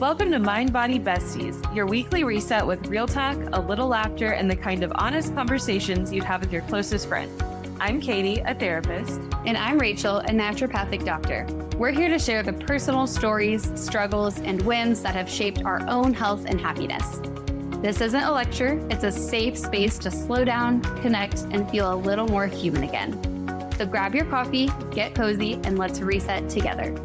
Welcome to Mind Body Besties, your weekly reset with real talk, a little laughter, and the kind of honest conversations you'd have with your closest friend. I'm Katie, a therapist. And I'm Rachel, a naturopathic doctor. We're here to share the personal stories, struggles, and wins that have shaped our own health and happiness. This isn't a lecture, it's a safe space to slow down, connect, and feel a little more human again. So grab your coffee, get cozy, and let's reset together.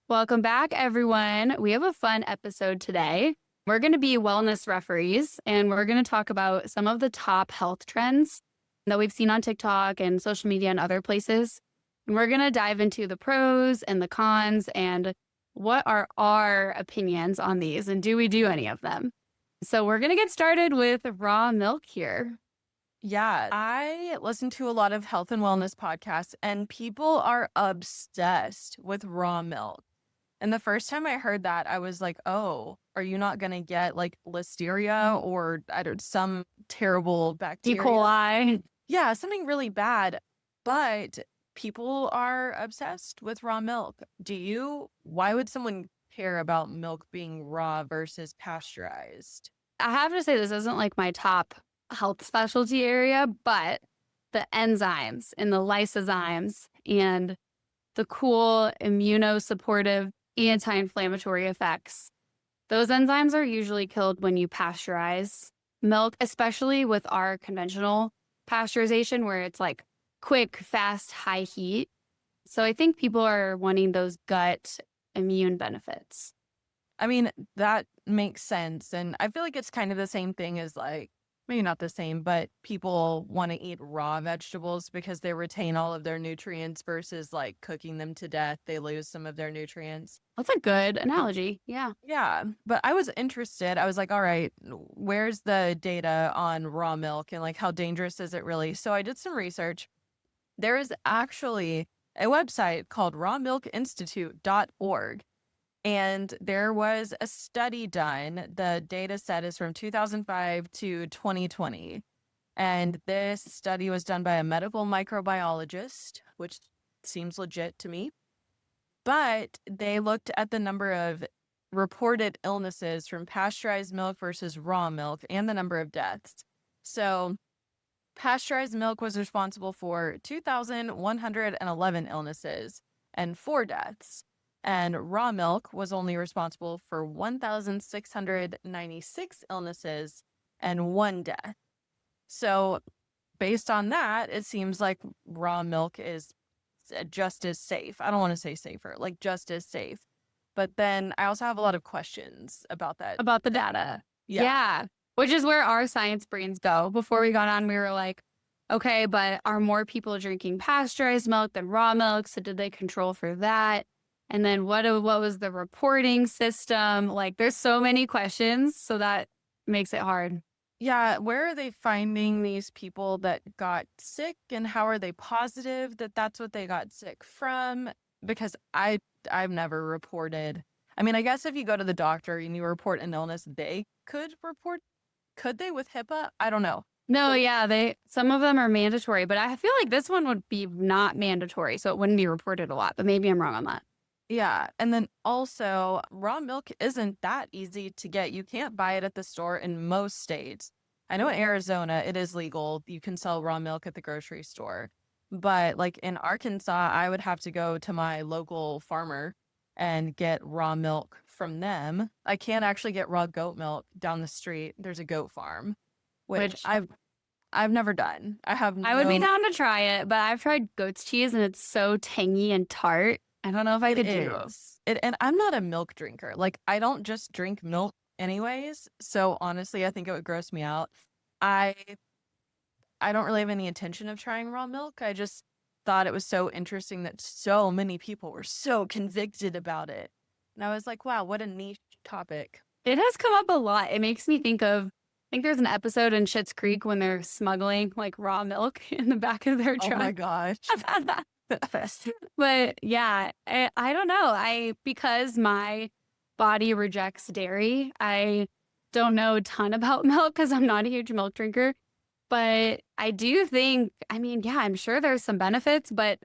Welcome back, everyone. We have a fun episode today. We're going to be wellness referees, and we're going to talk about some of the top health trends that we've seen on TikTok and social media and other places. And we're going to dive into the pros and the cons and what are our opinions on these, and do we do any of them? So we're going to get started with raw milk here. Yeah, I listen to a lot of health and wellness podcasts, and people are obsessed with raw milk. And the first time I heard that, I was like, oh, are you not going to get like listeria or some terrible bacteria? E. coli. Yeah, something really bad. But people are obsessed with raw milk. Why would someone care about milk being raw versus pasteurized? I have to say, this isn't like my top health specialty area, but the enzymes and the lysozymes and the cool immunosupportive anti-inflammatory effects, those enzymes are usually killed when you pasteurize milk, especially with our conventional pasteurization where it's like quick, fast, high heat. So I think people are wanting those gut immune benefits. I mean, that makes sense. And I feel like it's kind of the same thing as like, maybe not the same, but people want to eat raw vegetables because they retain all of their nutrients versus like cooking them to death. They lose some of their nutrients. That's a good analogy. Yeah. Yeah. But I was interested. I was like, all right, where's the data on raw milk and like how dangerous is it really? So I did some research. There is actually a website called rawmilkinstitute.org. And there was a study done. The data set is from 2005 to 2020. And this study was done by a medical microbiologist, which seems legit to me. But they looked at the number of reported illnesses from pasteurized milk versus raw milk and the number of deaths. So pasteurized milk was responsible for 2,111 illnesses and 4 deaths. And raw milk was only responsible for 1,696 illnesses and 1 death. So based on that, it seems like raw milk is just as safe. I don't want to say safer, like just as safe. But then I also have a lot of questions about that. About the data. Yeah. Which is where our science brains go. Before we got on, we were like, okay, but are more people drinking pasteurized milk than raw milk? So did they control for that? And then what was the reporting system? Like, there's so many questions, so that makes it hard. Yeah, where are they finding these people that got sick, and how are they positive that that's what they got sick from? Because I've never reported. I mean, I guess if you go to the doctor and you report an illness, they could report. Could they with HIPAA? I don't know. No, yeah, some of them are mandatory, but I feel like this one would be not mandatory, so it wouldn't be reported a lot. But maybe I'm wrong on that. Yeah. And then also, raw milk isn't that easy to get. You can't buy it at the store in most states. I know in Arizona, it is legal. You can sell raw milk at the grocery store. But like in Arkansas, I would have to go to my local farmer and get raw milk from them. I can't actually get raw goat milk down the street. There's a goat farm, which I've never done. I would be down to try it, but I've tried goat's cheese and it's so tangy and tart. I don't know if I could do it. And I'm not a milk drinker. Like, I don't just drink milk anyways. So honestly, I think it would gross me out. I don't really have any intention of trying raw milk. I just thought it was so interesting that so many people were so convicted about it. And I was like, wow, what a niche topic. It has come up a lot. It makes me think of, I think there's an episode in Schitt's Creek when they're smuggling like raw milk in the back of their truck. Oh my gosh. But yeah, I don't know. Because my body rejects dairy, I don't know a ton about milk because I'm not a huge milk drinker. But I do think, I mean, yeah, I'm sure there's some benefits, but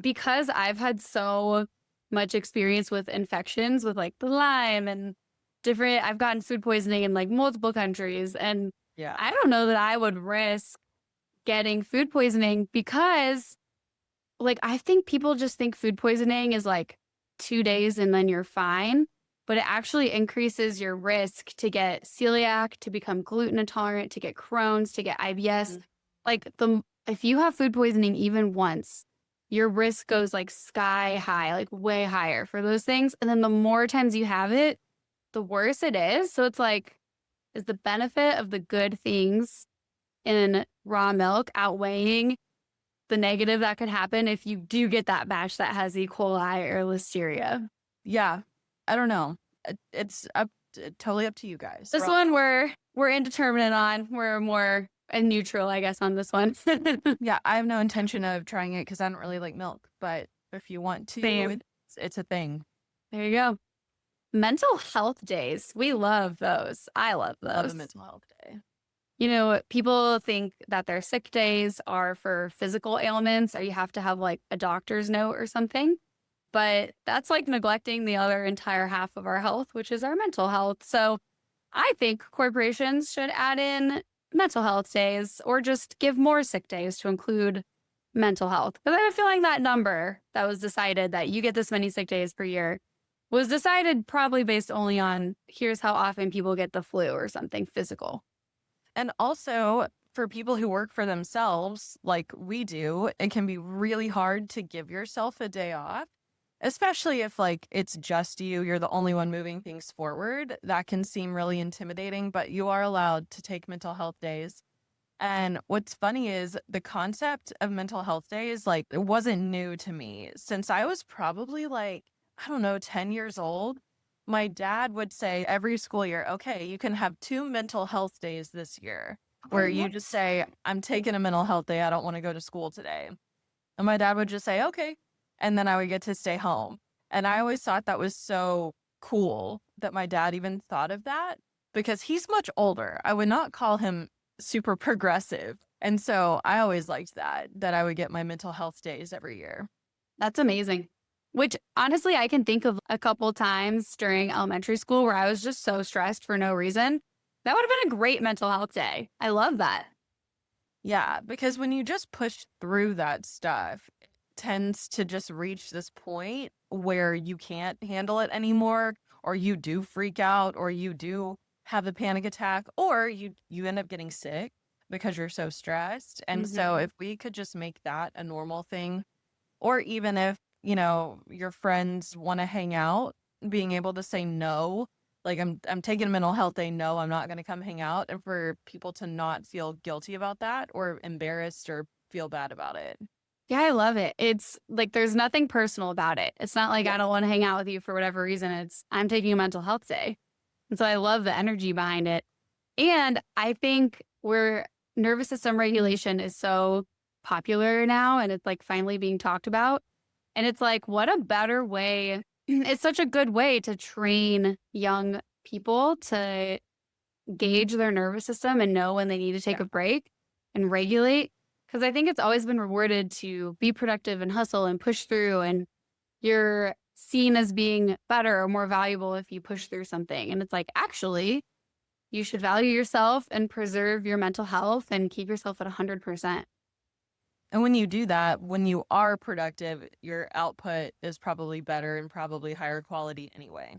because I've had so much experience with infections with like the Lyme and different. I've gotten food poisoning in like multiple countries. And Yeah. I don't know that I would risk getting food poisoning because like I think people just think food poisoning is like 2 days and then you're fine. But it actually increases your risk to get celiac, to become gluten intolerant, to get Crohn's, to get IBS. Mhm. Like the if you have food poisoning even once, your risk goes like sky high, like way higher for those things. And then the more times you have it, the worse it is. So it's like, is the benefit of the good things in raw milk outweighing the negative that could happen if you do get that batch that has E. coli or listeria? Yeah. I don't know. It's totally up to you guys. This one we're indeterminate on. We're more neutral, I guess, on this one. Yeah, I have no intention of trying it because I don't really like milk. But if you want to, Same. it's a thing. There you go. Mental health days. We love those. I love Love a those. mental health day. You know, people think that their sick days are for physical ailments or you have to have like a doctor's note or something. But that's like neglecting the other entire half of our health, which is our mental health. So I think corporations should add in mental health days or just give more sick days to include mental health. Because I have a feeling that number that was decided that you get this many sick days per year was decided probably based only on here's how often people get the flu or something physical. And also for people who work for themselves, like we do, it can be really hard to give yourself a day off, especially if like it's just you, you're the only one moving things forward. That can seem really intimidating, but you are allowed to take mental health days. And what's funny is the concept of mental health days, like it wasn't new to me since I was probably like, I don't know, 10 years old. My dad would say every school year, okay, you can have 2 mental health days this year, where you just say, I'm taking a mental health day. I don't want to go to school today. And my dad would just say, okay. And then I would get to stay home. And I always thought that was so cool that my dad even thought of that because he's much older. I would not call him super progressive. And so I always liked that I would get my mental health days every year. That's amazing. Which honestly, I can think of a couple times during elementary school where I was just so stressed for no reason. That would have been a great mental health day. I love that. Yeah, because when you just push through that stuff, it tends to just reach this point where you can't handle it anymore, or you do freak out, or you do have a panic attack, or you end up getting sick because you're so stressed. And so Mhm. if we could just make that a normal thing, or even if, your friends want to hang out, being able to say no, like I'm taking a mental health day, no, I'm not going to come hang out, and for people to not feel guilty about that or embarrassed or feel bad about it. Yeah, I love it. It's like there's nothing personal about it. It's not like Yeah. I don't want to hang out with you for whatever reason. It's I'm taking a mental health day. And so I love the energy behind it. And I think where nervous system regulation is so popular now and it's like finally being talked about. And it's like, what a better way. It's such a good way to train young people to gauge their nervous system and know when they need to take Yeah. a break and regulate. Because I think it's always been rewarded to be productive and hustle and push through. And you're seen as being better or more valuable if you push through something. And it's like, actually, you should value yourself and preserve your mental health and keep yourself at 100%. And when you do that, when you are productive, your output is probably better and probably higher quality anyway.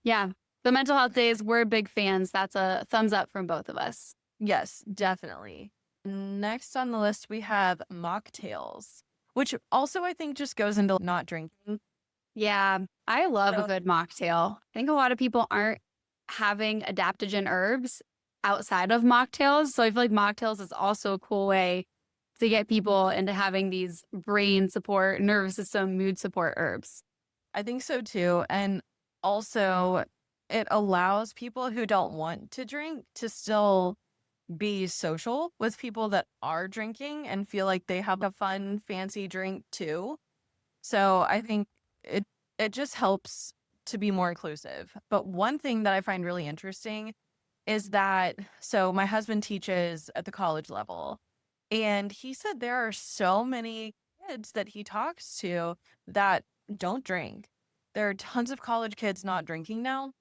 Yeah. The mental health days, we're big fans. That's a thumbs up from both of us. Yes, definitely. Next on the list, we have mocktails, which also I think just goes into not drinking. Yeah. I love a So good mocktail. I think a lot of people aren't having adaptogen herbs outside of mocktails. So I feel like mocktails is also a cool way to get people into having these brain support, nervous system, mood support herbs. I think so too. And also, it allows people who don't want to drink to still be social with people that are drinking and feel like they have a fun, fancy drink too. So I think it it just helps to be more inclusive. But one thing that I find really interesting is that so my husband teaches at the college level, and he said there are so many kids that he talks to that don't drink. There are tons of college kids not drinking now.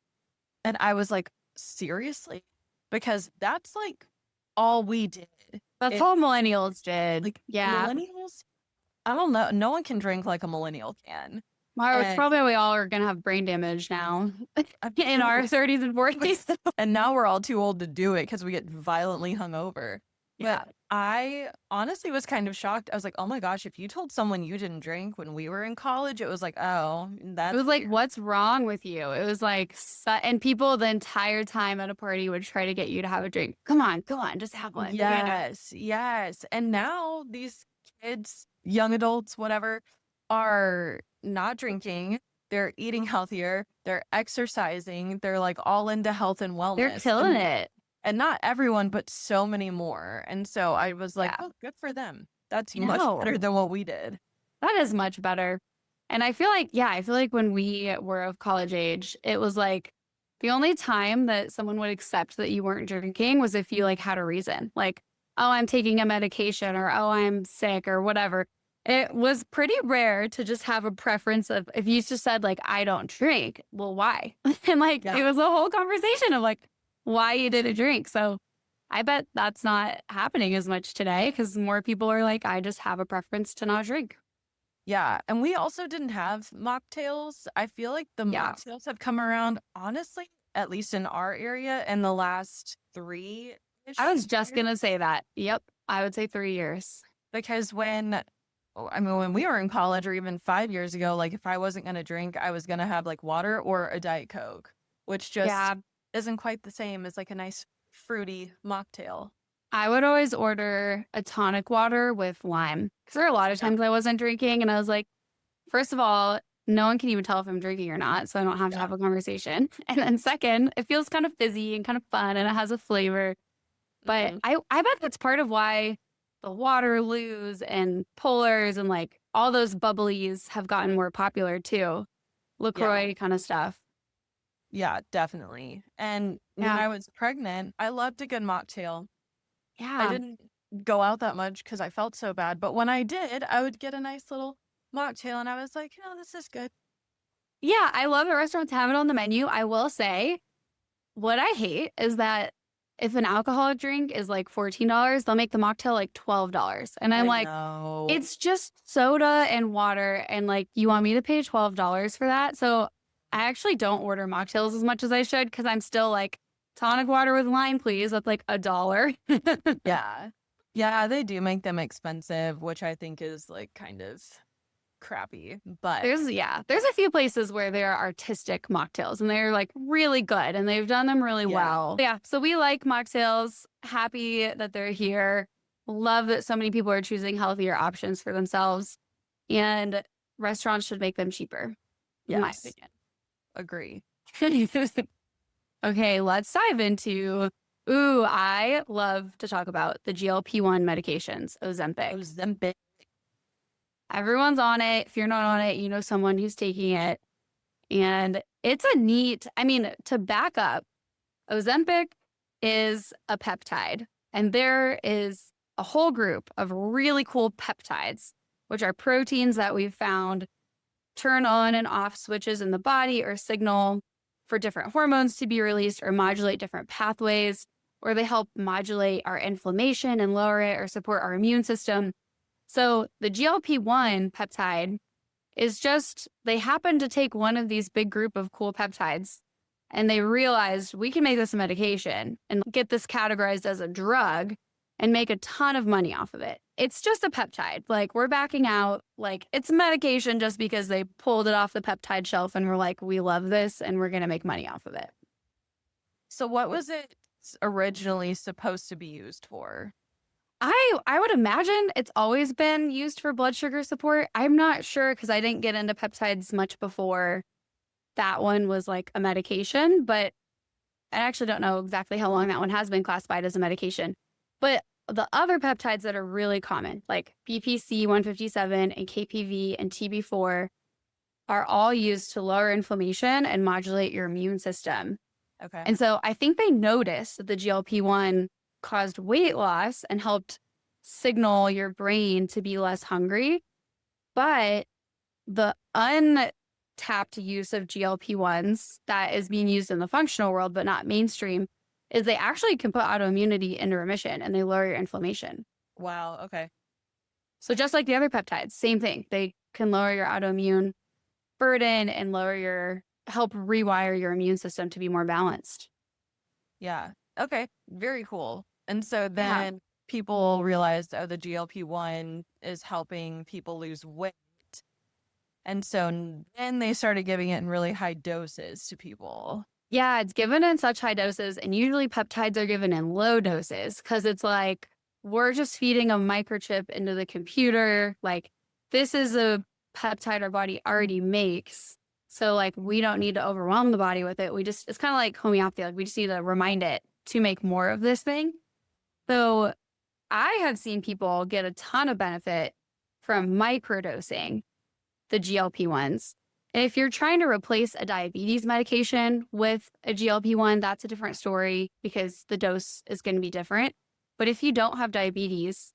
And I was like, seriously? Because that's like all we did. That's It all millennials did. like Yeah. millennials, I don't know. No one can drink like a millennial can. Well, it's And probably we all are going to have brain damage now in our 30s and 40s. and now we're all too old to do it because we get violently hungover. Yeah. But I honestly was kind of shocked. I was like, oh my gosh, if you told someone you didn't drink when we were in college, it was like, oh, It that's was like, weird. what's wrong with you? It was like, and people the entire time at a party would try to get you to have a drink. Come on, just have one. Yes, yes. And now these kids, young adults, whatever, are not drinking. They're eating healthier. They're exercising. They're like all into health and They're wellness. killing it. And not everyone, but so many more. And so I was like, Yeah. oh, good for them. That's I much know. better than what we did. That is much better. And I feel like when we were of college age, it was like the only time that someone would accept that you weren't drinking was if you like had a reason, like, oh, I'm taking a medication or oh, I'm sick or whatever. It was pretty rare to just have a preference of if you just said like, I don't drink, well, why? And like Yeah. it was a whole conversation of like why you didn't drink. So I bet that's not happening as much today because more people are like, I just have a preference to not drink. Yeah. And we also didn't have mocktails. I feel like the Yeah. mocktails have come around, honestly, at least in our area, in the last I was just 3-ish going years. to say that. Yep. I would say 3 years. Because when we were in college or even 5 years ago, like if I wasn't going to drink, I was going to have like water or a Diet Coke, which just Yeah. isn't quite the same as like a nice fruity mocktail. I would always order a tonic water with lime because there are a lot of Yeah. times I wasn't drinking and I was like, first of all, no one can even tell if I'm drinking or not. So I don't have to Yeah. have a conversation. And then second, it feels kind of fizzy and kind of fun and it has a flavor. But Mhm. I bet that's part of why the Waterloos and Polars and like all those bubblies have gotten more popular too. LaCroix kind of stuff. Yeah, definitely. And when Yeah. I was pregnant, I loved a good mocktail. I Yeah. didn't go out that much because I felt so bad. But when I did, I would get a nice little mocktail and I was like, this is good. Yeah. I love that restaurants have it on the menu. I will say, what I hate is that if an alcoholic drink is like $14, they'll make the mocktail like $12. And I'm I like, know. it's just soda and water. And like, you want me to pay $12 for that? So I actually don't order mocktails as much as I should because I'm still like, tonic water with lime, please. That's like $1. Yeah. Yeah, they do make them expensive, which I think is like kind of crappy. But There's a few places where there are artistic mocktails and they're like really good and they've done them really Yeah. well. Yeah, so we like mocktails. Happy that they're here. Love that so many people are choosing healthier options for themselves. And restaurants should make them cheaper, in my yes, opinion. agree. Okay, let's dive into. Ooh, I love to talk about the GLP-1 medications, Ozempic. Ozempic. Everyone's on it. If you're not on it, you know someone who's taking it. And it's a neat, I mean, to back up, Ozempic is a peptide, and there is a whole group of really cool peptides, which are proteins that we've found turn on and off switches in the body or signal for different hormones to be released or modulate different pathways, or they help modulate our inflammation and lower it or support our immune system. So the GLP-1 peptide is just, they happen to take one of these big group of cool peptides and they realized we can make this a medication and get this categorized as a drug and make a ton of money off of it. It's just a peptide. Like, we're backing out. Like, it's medication just because they pulled it off the peptide shelf and we're like, we love this and we're going to make money off of it. So what was it originally supposed to be used for? I would imagine it's always been used for blood sugar support. I'm not sure because I didn't get into peptides much before that one was like a medication, but I actually don't know exactly how long that one has been classified as a medication. But the other peptides that are really common, like BPC 157 and KPV and TB4, are all used to lower inflammation and modulate your immune system. Okay. And so I think they noticed that the GLP-1 caused weight loss and helped signal your brain to be less hungry. But the untapped use of GLP-1s that is being used in the functional world, but not mainstream, is they actually can put autoimmunity into remission and they lower your inflammation. Wow. Okay. So just like the other peptides, same thing. They can lower your autoimmune burden and help rewire your immune system to be more balanced. Yeah. Okay. Very cool. And so Yeah. then people realized, oh, the GLP-1 is helping people lose weight. And so then they started giving it in really high doses to people. Yeah, it's given in such high doses, and usually peptides are given in low doses because it's like we're just feeding a microchip into the computer. Like, this is a peptide our body already makes. So, like, we don't need to overwhelm the body with it. It's kind of like homeopathy. Like, we just need to remind it to make more of this thing. So, I have seen people get a ton of benefit from microdosing the GLP-1s. If you're trying to replace a diabetes medication with a GLP-1, that's a different story because the dose is going to be different. But if you don't have diabetes,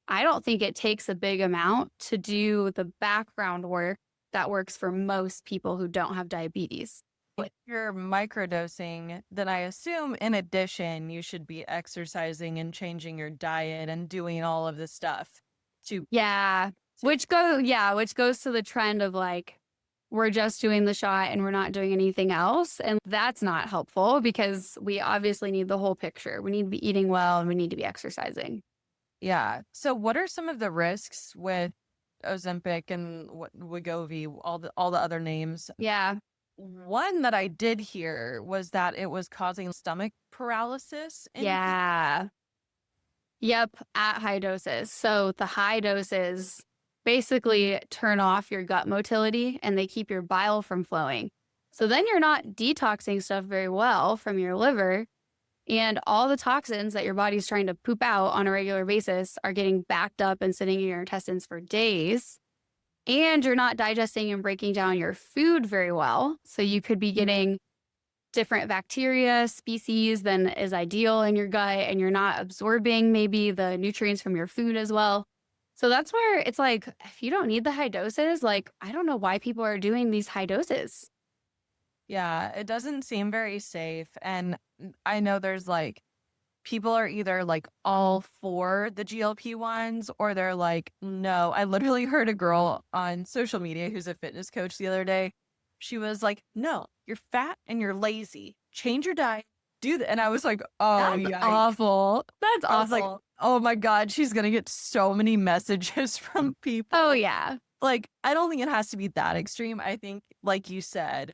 I don't think it takes a big amount to do the background work that works for most people who don't have diabetes. If you're microdosing, then I assume in addition, you should be exercising and changing your diet and doing all of this stuff to, Yeah, which goes to the trend of like we're just doing the shot and we're not doing anything else. And that's not helpful because we obviously need the whole picture. We need to be eating well and we need to be exercising. yeah. So what are some of the risks with Ozempic and what Wegovy, all the other names? Yeah. One that I did hear was that it was causing stomach paralysis in people. Yeah. Yep. At high doses. So the high doses basically turn off your gut motility and they keep your bile from flowing. So then you're not detoxing stuff very well from your liver. And all the toxins that your body's trying to poop out on a regular basis are getting backed up and sitting in your intestines for days. And you're not digesting and breaking down your food very well. So you could be getting different bacteria species than is ideal in your gut, and you're not absorbing maybe the nutrients from your food as well. So that's where it's like, if you don't need the high doses, like, I don't know why people are doing these high doses. Yeah, it doesn't seem very safe. And I know there's like people are either like all for the GLP-1s or they're like, no. I literally heard a girl on social media who's a fitness coach the other day. She was like, no, you're fat and you're lazy. Change your diet. Do that. And I was like, oh, That's yeah. awful. That's I was like, awful. oh my God, she's going to get so many messages from people. Oh, yeah. Like, I don't think it has to be that extreme. I think, like you said,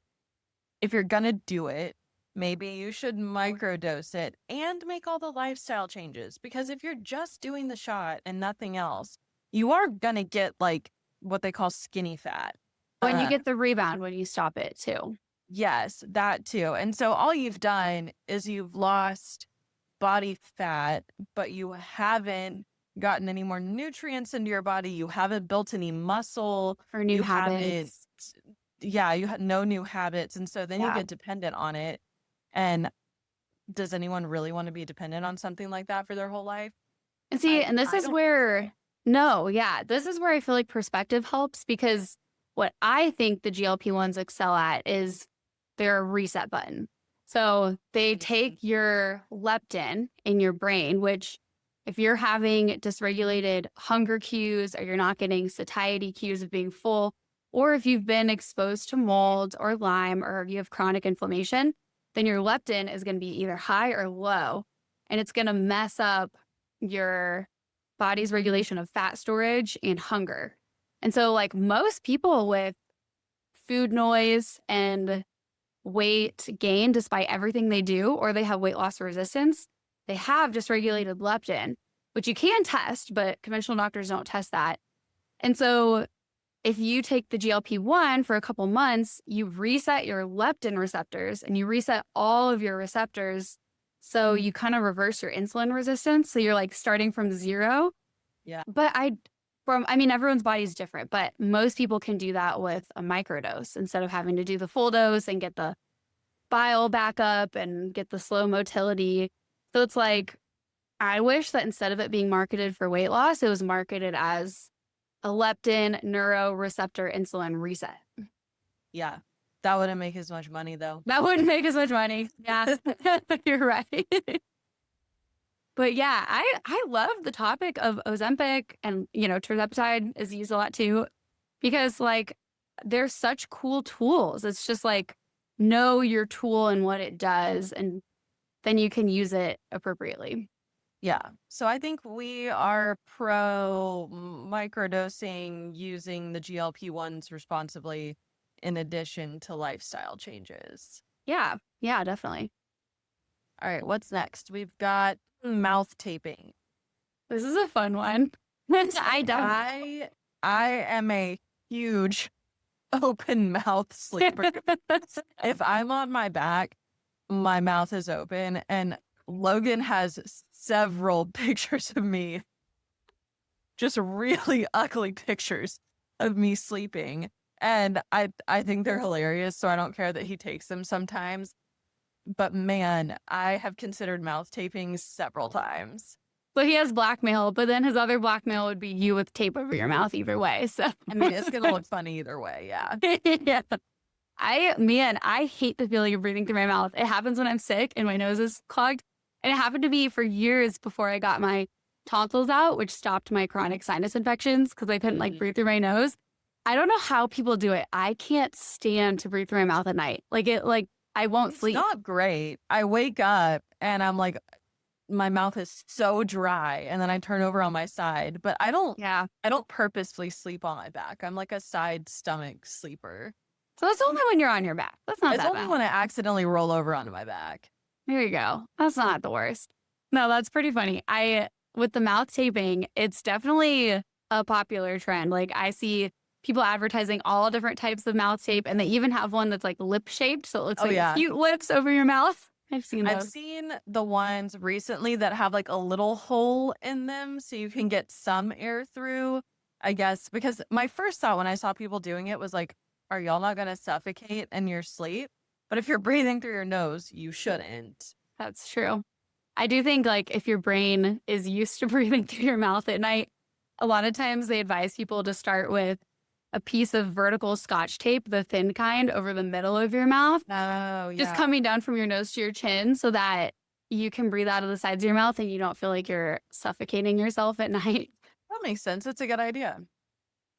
if you're going to do it, maybe you should microdose it and make all the lifestyle changes. Because if you're just doing the shot and nothing else, you are going to get like what they call skinny fat. When you get the rebound when you stop it, too. Yes, that too. And so all you've done is you've lost body fat, but you haven't gotten any more nutrients into your body. You haven't built any muscle. For new You habits. yeah, you had no new habits. And so then you Yeah. get dependent on it. And does anyone really want to be dependent on something like that for their whole life? And see, and this I is don't think where, so. no, yeah, this is where I feel like perspective helps because what I think the GLP-1s excel at is their reset button. So they take your leptin in your brain, which if you're having dysregulated hunger cues or you're not getting satiety cues of being full, or if you've been exposed to mold or Lyme or you have chronic inflammation, then your leptin is going to be either high or low. And it's going to mess up your body's regulation of fat storage and hunger. And so, like most people with food noise and weight gain, despite everything they do, or they have weight loss resistance, they have dysregulated leptin, which you can test, but conventional doctors don't test that. And so, if you take the GLP-1 for a couple months, you reset your leptin receptors and you reset all of your receptors. So you kind of reverse your insulin resistance. So you're like starting from zero. Yeah. But everyone's body is different, but most people can do that with a microdose instead of having to do the full dose and get the bile back up and get the slow motility. So it's like, I wish that instead of it being marketed for weight loss, it was marketed as a leptin neuroreceptor insulin reset. Yeah. That wouldn't make as much money though. That wouldn't make as much money. Yeah, you're right. But yeah, I love the topic of Ozempic, and tirzepatide is used a lot too, because like they're such cool tools. It's just like know your tool and what it does, and then you can use it appropriately. Yeah. So I think we are pro microdosing using the GLP-1s responsibly in addition to lifestyle changes. Yeah, yeah, definitely. All right, what's next? We've got mouth taping. This is a fun one. I don't. I am a huge open mouth sleeper. If I'm on my back, my mouth is open, and Logan has several pictures of me, just really ugly pictures of me sleeping. And I think they're hilarious, so I don't care that he takes them sometimes. But man, I have considered mouth taping several times. So he has blackmail, but then his other blackmail would be you with tape over your mouth either way. So I mean, it's gonna look funny either way, yeah. yeah. I hate the feeling of breathing through my mouth. It happens when I'm sick and my nose is clogged. And it happened to me for years before I got my tonsils out, which stopped my chronic sinus infections because I couldn't like breathe through my nose. I don't know how people do it. I can't stand to breathe through my mouth at night. I won't It's sleep. not great. I wake up and I'm like, my mouth is so dry, and then I turn over on my side. But I don't purposefully sleep on my back. I'm like a side stomach sleeper. So that's only when you're on your back. That's not It's that only bad. when I accidentally roll over onto my back. There you go. That's not the worst. No, that's pretty funny. With the mouth taping, it's definitely a popular trend. Like I see people advertising all different types of mouth tape, and they even have one that's like lip shaped. So it looks like cute lips over your mouth. I've seen those. I've seen the ones recently that have like a little hole in them so you can get some air through, I guess, because my first thought when I saw people doing it was like, are y'all not going to suffocate in your sleep? But if you're breathing through your nose, you shouldn't. That's true. I do think like if your brain is used to breathing through your mouth at night, a lot of times they advise people to start with a piece of vertical Scotch tape, the thin kind, over the middle of your mouth. Oh, yeah. Just coming down from your nose to your chin so that you can breathe out of the sides of your mouth and you don't feel like you're suffocating yourself at night. That makes sense. It's a good idea.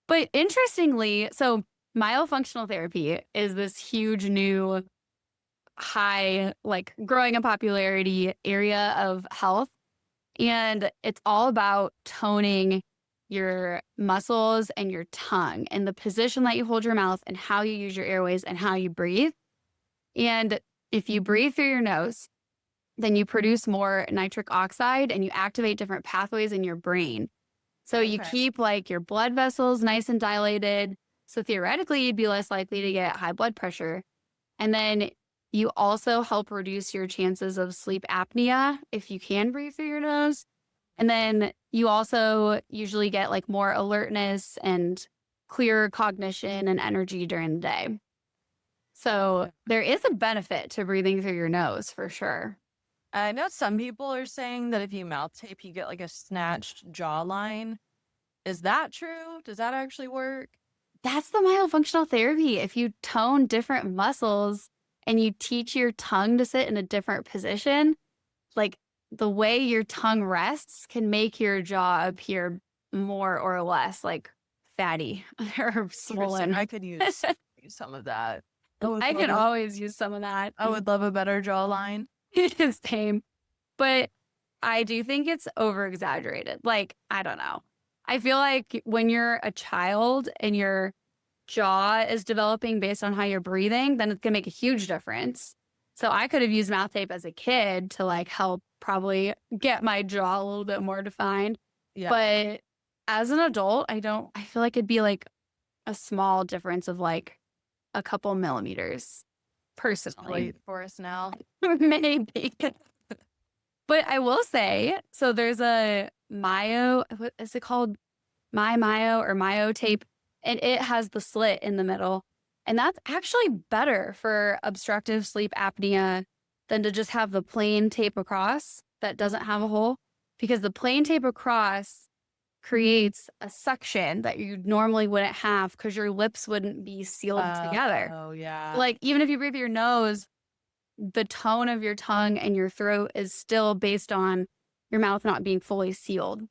But interestingly, so myofunctional therapy is this huge new high, like growing in popularity area of health. And it's all about toning your muscles and your tongue and the position that you hold your mouth and how you use your airways and how you breathe. And if you breathe through your nose, then you produce more nitric oxide and you activate different pathways in your brain. So you keep like your blood vessels nice and dilated. So theoretically, you'd be less likely to get high blood pressure. And then you also help reduce your chances of sleep apnea if you can breathe through your nose. And then you also usually get like more alertness and clearer cognition and energy during the day. So there is a benefit to breathing through your nose for sure. I know some people are saying that if you mouth tape, you get like a snatched jawline. Is that true? Does that actually work? That's the myofunctional therapy. If you tone different muscles and you teach your tongue to sit in a different position, like the way your tongue rests can make your jaw appear more or less like fatty or swollen. I could use some of that. I can always use some of that. I would love a better jawline. Same. But I do think it's over exaggerated. Like, I don't know. I feel like when you're a child and your jaw is developing based on how you're breathing, then it's going to make a huge difference. So I could have used mouth tape as a kid to like help probably get my jaw a little bit more defined. Yeah. But as an adult, I feel like it'd be like a small difference of like a couple millimeters personally. Late for us now. Maybe. But I will say, so there's a what is it called? Myo tape, and it has the slit in the middle. And that's actually better for obstructive sleep apnea than to just have the plain tape across that doesn't have a hole, because the plain tape across creates a suction that you normally wouldn't have because your lips wouldn't be sealed together. Oh, So, yeah. like, even if you breathe your nose, the tone of your tongue and your throat is still based on your mouth not being fully sealed.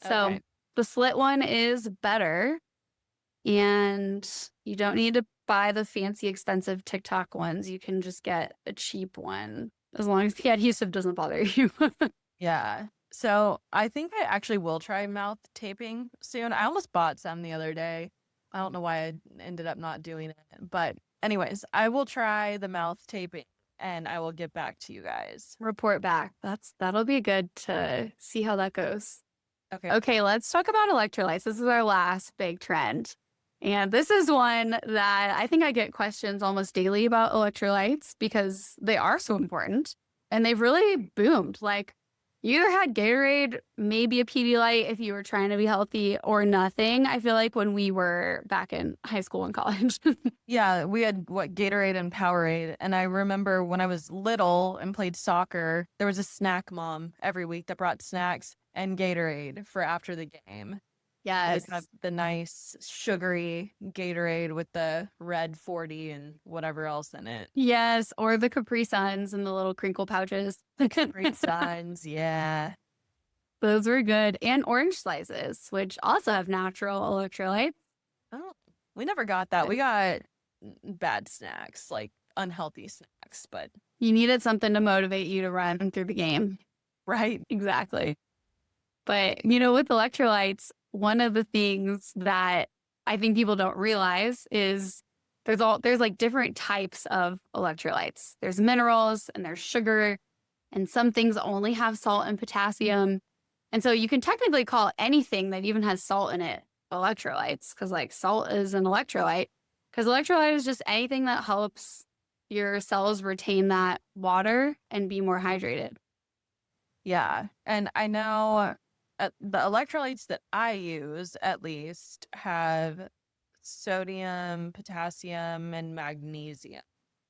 So Okay. the slit one is better, and you don't need to buy the fancy expensive TikTok ones. You can just get a cheap one as long as the adhesive doesn't bother you. Yeah. So I think I actually will try mouth taping soon. I almost bought some the other day. I don't know why I ended up not doing it. But anyways, I will try the mouth taping and I will get back to you guys. Report back. That'll be good to see how that goes. Okay. Okay, let's talk about electrolytes. This is our last big trend. And this is one that I think I get questions almost daily about electrolytes because they are so important and they've really boomed. Like, you either had Gatorade, maybe a Pedialyte if you were trying to be healthy, or nothing. I feel like when we were back in high school and college. Yeah, we had Gatorade and Powerade. And I remember when I was little and played soccer, there was a snack mom every week that brought snacks and Gatorade for after the game. It was kind of Yes. the nice sugary Gatorade with the red 40 and whatever else in it. Yes, or the Capri Suns and the little crinkle pouches. Great signs, yeah. Those were good. And orange slices, which also have natural electrolytes. Oh, we never got that. We got bad snacks, like unhealthy snacks, but You needed something to motivate you to run through the game. right. Exactly. But, you know, with electrolytes, one of the things that I think people don't realize is there's like different types of electrolytes. There's minerals and there's sugar, and some things only have salt and potassium. And so you can technically call anything that even has salt in it electrolytes, because like salt is an electrolyte. Because electrolyte is just anything that helps your cells retain that water and be more hydrated. Yeah. And I know the electrolytes that I use at least have sodium, potassium, and magnesium.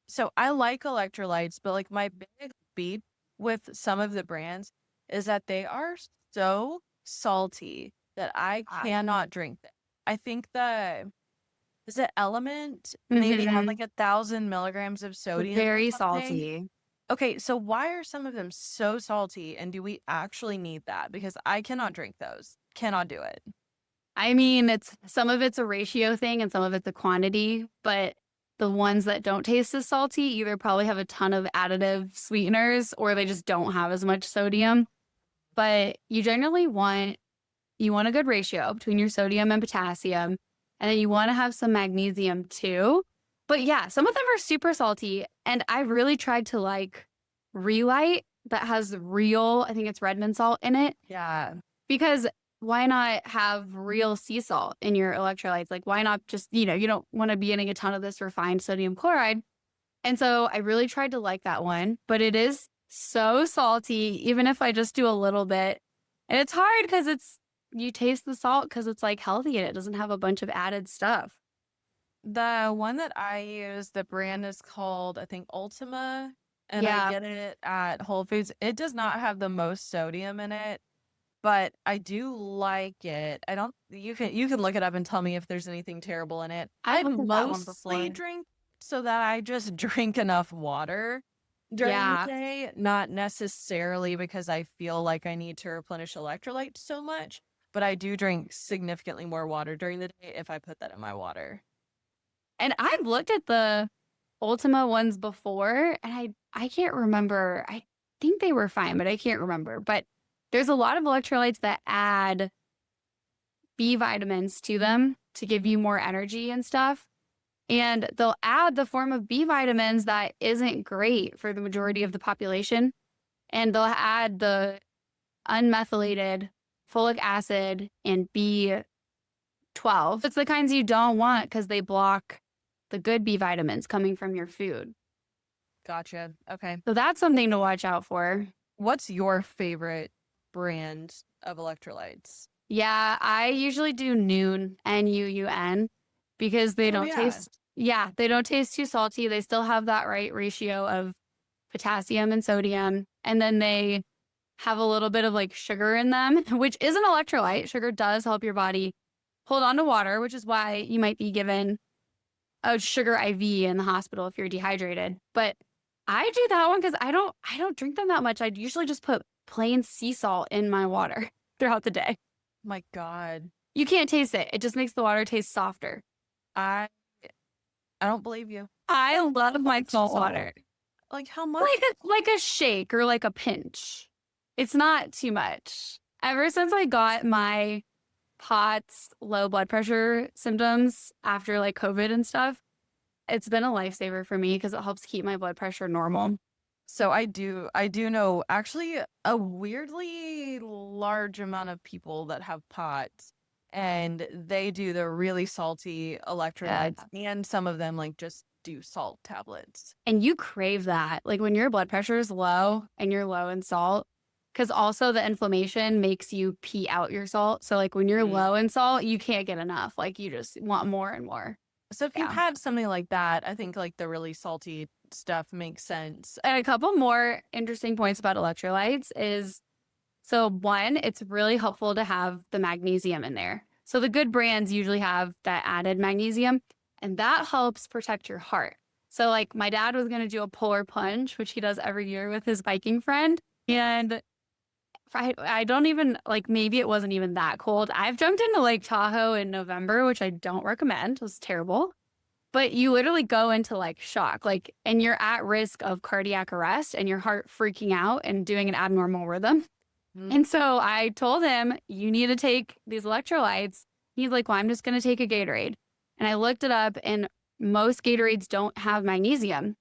So I like electrolytes, but like my big beef with some of the brands is that they are so salty that I cannot drink them. I think is it Element maybe have like 1,000 milligrams of sodium or Very something? salty. Okay, so why are some of them so salty and do we actually need that? Because I cannot drink those. Cannot do it. I mean, it's some of it's a ratio thing and some of it's a quantity, but the ones that don't taste as salty either probably have a ton of additive sweeteners or they just don't have as much sodium. But you generally want a good ratio between your sodium and potassium, and then you want to have some magnesium too. But yeah, some of them are super salty, and I really tried to like Relight that has real, I think it's Redmond salt in it, Yeah. because why not have real sea salt in your electrolytes? Like, why not just, you know, you don't want to be getting a ton of this refined sodium chloride. And so I really tried to like that one, but it is so salty, even if I just do a little bit. And it's hard because you taste the salt because it's like healthy and it doesn't have a bunch of added stuff. The one that I use, the brand is called, I think, Ultima, and I Yeah. get it at Whole Foods. It does not have the most sodium in it, but I do like it. I don't, you can look it up and tell me if there's anything terrible in it. I I've looked at that one mostly before. drink so that I just drink enough water during the Yeah. day, not necessarily because I feel like I need to replenish electrolytes so much, but I do drink significantly more water during the day if I put that in my water. And I've looked at the Ultima ones before and I can't remember. I think they were fine, but I can't remember. But there's a lot of electrolytes that add B vitamins to them to give you more energy and stuff. And they'll add the form of B vitamins that isn't great for the majority of the population. And they'll add the unmethylated folic acid and B12. It's the kinds you don't want because they block the good B vitamins coming from your food. Gotcha. Okay. So that's something to watch out for. What's your favorite brand of electrolytes? Yeah, I usually do Noon, Nuun, because they Oh, don't yeah. they don't taste too salty. They still have that right ratio of potassium and sodium. And then they have a little bit of like sugar in them, which is an electrolyte. Sugar does help your body hold on to water, which is why you might be given a sugar IV in the hospital if you're dehydrated. But I do that one because I don't drink them that much. I usually just put plain sea salt in my water throughout the day. My God. You can't taste it. It just makes the water taste softer. I I don't believe you. I love my salt water. Like how much? Like a shake or like a pinch. It's not too much. Ever since I got my POTS low blood pressure symptoms after like COVID and stuff, it's been a lifesaver for me because it helps keep my blood pressure normal. So I do know actually a weirdly large amount of people that have POTS, and they do the really salty electrolytes, and some of them like just do salt tablets. And you crave that. Like when your blood pressure is low and you're low in salt, because also the inflammation makes you pee out your salt. So like when you're Mm. low in salt, you can't get enough. Like you just want more and more. So if you Yeah. had something like that, I think like the really salty stuff makes sense. And a couple more interesting points about electrolytes is so one, it's really helpful to have the magnesium in there. So the good brands usually have that added magnesium, and that helps protect your heart. So like my dad was going to do a polar plunge, which he does every year with his biking friend. And I don't even like, maybe it wasn't even that cold. I've jumped into Lake Tahoe in November, which I don't recommend. It was terrible. But you literally go into like shock, like, and you're at risk of cardiac arrest and your heart freaking out and doing an abnormal rhythm. Mm. And so I told him, you need to take these electrolytes. He's like, well, I'm just going to take a Gatorade. And I looked it up, and most Gatorades don't have magnesium.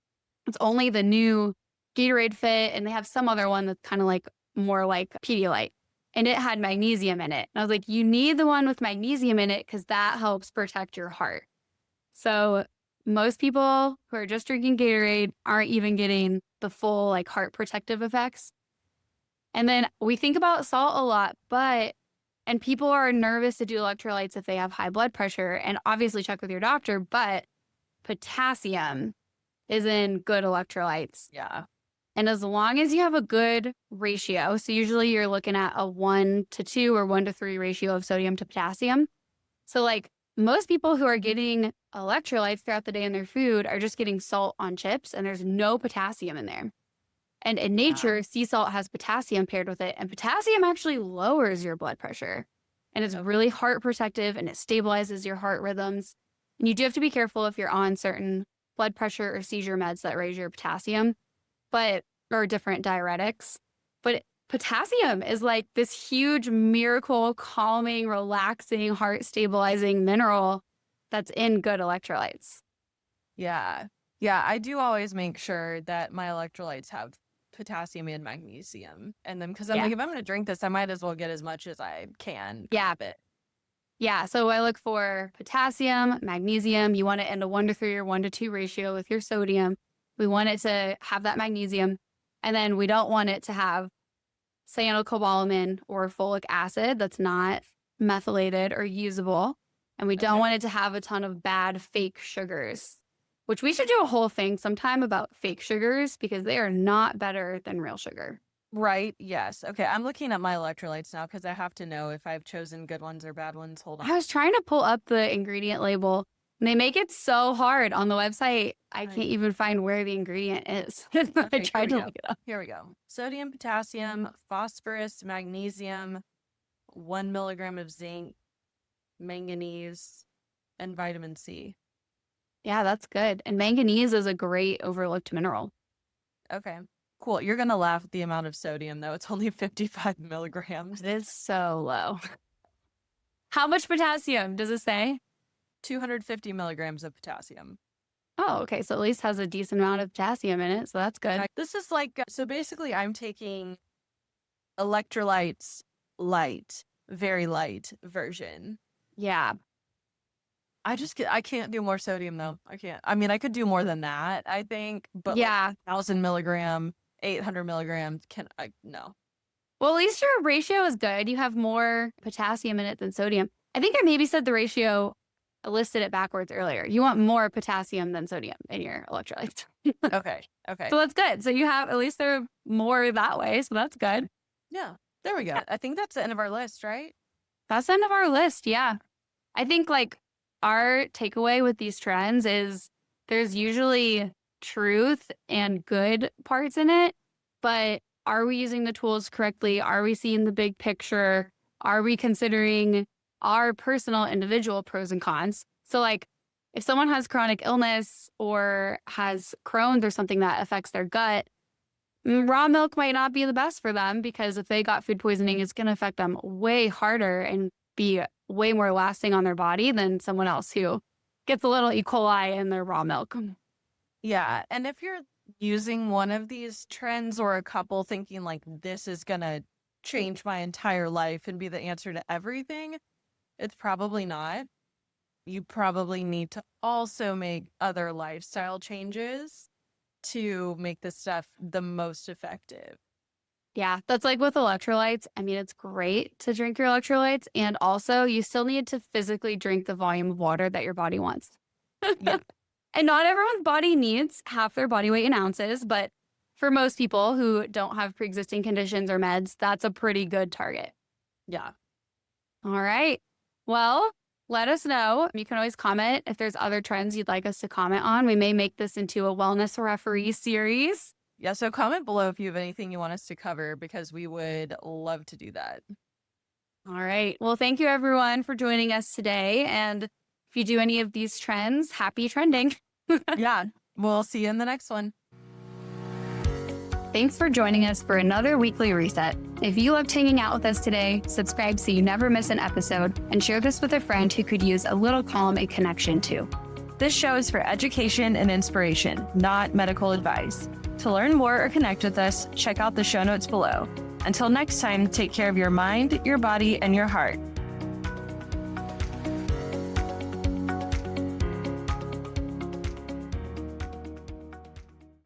It's only the new Gatorade Fit, and they have some other one that's kind of like more like Pedialyte. And it had magnesium in it. And I was like, you need the one with magnesium in it because that helps protect your heart. So most people who are just drinking Gatorade aren't even getting the full like heart protective effects. And then we think about salt a lot, and people are nervous to do electrolytes if they have high blood pressure, and obviously check with your doctor, but potassium is in good electrolytes. Yeah. And as long as you have a good ratio, so usually you're looking at a 1-2 or 1-3 ratio of sodium to potassium. So like most people who are getting electrolytes throughout the day in their food are just getting salt on chips, and there's no potassium in there. And in nature, sea salt has potassium paired with it, and potassium actually lowers your blood pressure. And it's really heart protective, and it stabilizes your heart rhythms. And you do have to be careful if you're on certain blood pressure or seizure meds that raise your potassium, or different diuretics. But potassium is like this huge miracle, calming, relaxing, heart stabilizing mineral that's in good electrolytes. Yeah. Yeah, I do always make sure that my electrolytes have potassium and magnesium in them, because I'm like, if I'm going to drink this, I might as well get as much as I can. Yeah. It. Yeah. So I look for potassium, magnesium. You want it in a 1-3 or 1-2 ratio with your sodium. We want it to have that magnesium. And then we don't want it to have cyanocobalamin or folic acid that's not methylated or usable. And we don't want it to have a ton of bad fake sugars, which we should do a whole thing sometime about fake sugars because they are not better than real sugar. Right. Yes. Okay. I'm looking at my electrolytes now because I have to know if I've chosen good ones or bad ones. Hold on. I was trying to pull up the ingredient label, and they make it so hard on the website. I can't even find where the ingredient is. I tried to look it up. Here we go. Sodium, potassium, phosphorus, magnesium, 1 milligram of zinc, manganese, and vitamin C. Yeah, that's good. And manganese is a great overlooked mineral. Okay. Cool. You're going to laugh at the amount of sodium, though. It's only 55 milligrams. It is so low. How much potassium does it say? 250 milligrams of potassium. Oh, okay. So at least has a decent amount of potassium in it. So that's good. This is like, so basically I'm taking electrolytes light, very light version. Yeah. I can't do more sodium though. I can't. I mean, I could do more than that, I think, but yeah, like 1,000 milligram, 800 milligrams, no. Well, at least your ratio is good. You have more potassium in it than sodium. I think I maybe said the ratio, I listed it backwards earlier. You want more potassium than sodium in your electrolytes. Okay. So that's good. So you have, at least they're more that way. So that's good. Yeah, there we go. Yeah, I think that's the end of our list, right? that's the end of our list. Yeah. I think like our takeaway with these trends is there's usually truth and good parts in it, but are we using the tools correctly? Are we seeing the big picture? Are we considering our personal individual pros and cons? So, like, if someone has chronic illness or has Crohn's or something that affects their gut, raw milk might not be the best for them because if they got food poisoning, it's going to affect them way harder and be way more lasting on their body than someone else who gets a little E. coli in their raw milk. Yeah, and if you're using one of these trends or a couple thinking like this is gonna change my entire life and be the answer to everything, it's probably not. You probably need to also make other lifestyle changes to make this stuff the most effective. Yeah, that's like with electrolytes. I mean, it's great to drink your electrolytes. And also, you still need to physically drink the volume of water that your body wants. Yeah, And not everyone's body needs half their body weight in ounces, but for most people who don't have pre existing conditions or meds, that's a pretty good target. yeah. All right. Well, let us know. You can always comment if there's other trends you'd like us to comment on. We may make this into a wellness referee series. Yeah, so comment below if you have anything you want us to cover because we would love to do that. All right. Well, thank you everyone for joining us today. And if you do any of these trends, happy trending. Yeah, we'll see you in the next one. Thanks for joining us for another weekly reset. If you loved hanging out with us today, subscribe so you never miss an episode and share this with a friend who could use a little calm and connection too. This show is for education and inspiration, not medical advice. To learn more or connect with us, check out the show notes below. Until next time, take care of your mind, your body, and your heart.